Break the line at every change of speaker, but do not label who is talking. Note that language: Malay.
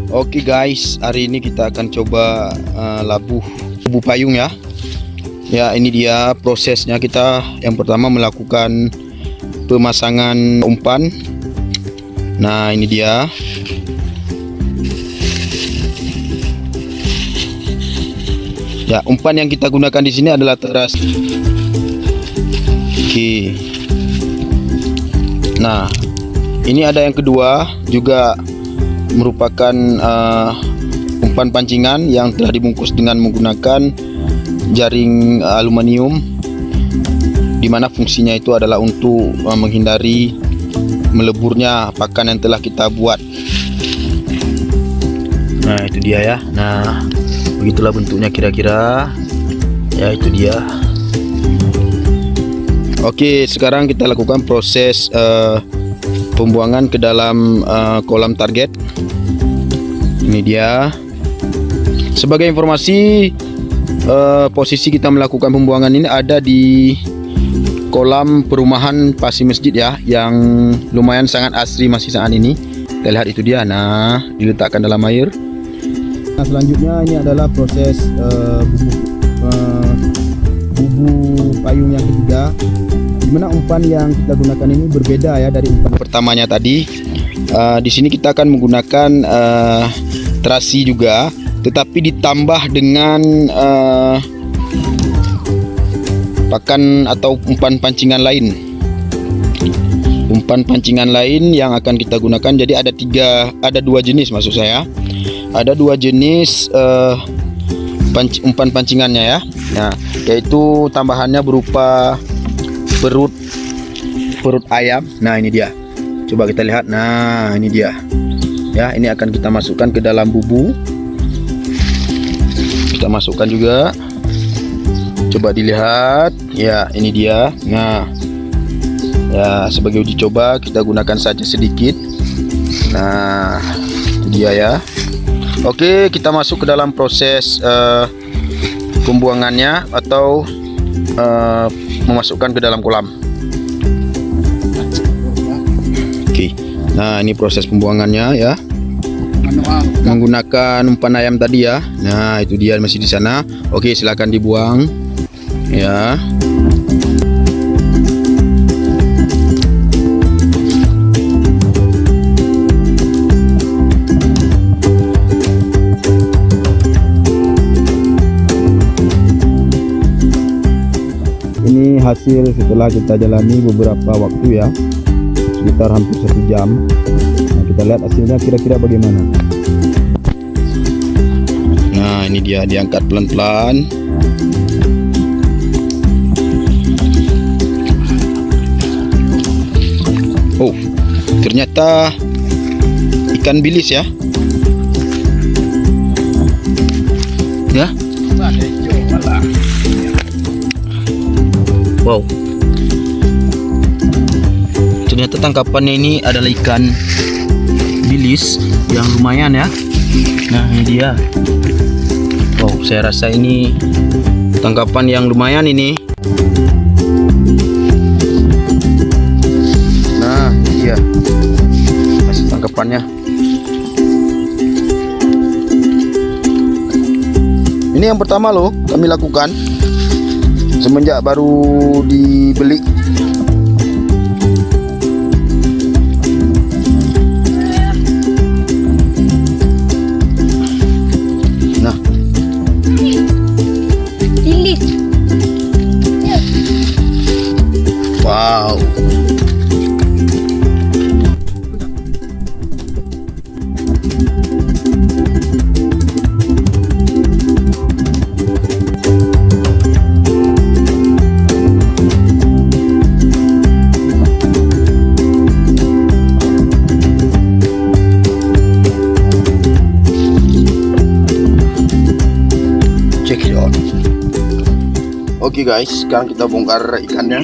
Oke guys, hari ini kita akan coba labuh payung ya. Ya, ini dia prosesnya. Kita yang pertama melakukan pemasangan umpan. Nah, ini dia. Ya, umpan yang kita gunakan di sini adalah teras. Oke. Nah, ini ada yang kedua juga merupakan umpan pancingan yang telah dibungkus dengan menggunakan jaring aluminium, dimana fungsinya itu adalah untuk menghindari meleburnya pakan yang telah kita buat. Nah, itu dia ya. Nah, begitulah bentuknya kira-kira. Ya, itu dia. Oke, sekarang kita lakukan proses pembuangan ke dalam kolam target. Ini dia. Sebagai informasi, posisi kita melakukan pembuangan ini ada di kolam perumahan Pasir Masjid ya, yang lumayan sangat asri masih saat ini. Kita lihat itu dia. Nah, diletakkan dalam air. Nah, selanjutnya ini adalah proses bubu payung yang ketiga, dimana umpan yang kita gunakan ini berbeda ya dari umpan pertamanya tadi. Di sini kita akan menggunakan terasi juga, tetapi ditambah dengan pakan atau umpan pancingan lain. Umpan pancingan lain yang akan kita gunakan. Jadi ada dua jenis, maksud saya. Ada dua jenis umpan pancingannya ya. Nah, yaitu tambahannya berupa perut ayam. Nah, ini dia. Coba kita lihat. Nah, ini dia. Ya, ini akan kita masukkan ke dalam bubu. Kita masukkan juga. Coba dilihat. Ya, ini dia. Nah, ya, sebagai uji coba kita gunakan saja sedikit. Nah, itu dia ya. Oke, kita masuk ke dalam proses pembuangannya atau memasukkan ke dalam kolam. Oke, nah ini proses pembuangannya ya, menggunakan umpan ayam tadi ya. Nah, itu dia masih di sana. Oke, silakan dibuang ya. Ini hasil setelah kita jalani beberapa waktu ya, sekitar hampir 1 jam. Nah, kita lihat hasilnya kira-kira bagaimana. Nah, ini dia, diangkat pelan-pelan. Oh, ternyata ikan bilis ya. Ya. Wow, ternyata tangkapannya ini adalah ikan bilis yang lumayan ya. Nah, ini dia. Wow, saya rasa ini tangkapan yang lumayan ini. Nah, ini dia masih tangkapannya. Ini yang pertama loh kami lakukan semenjak baru dibeli. Nah, wow. Oke guys, sekarang kita bongkar ikannya.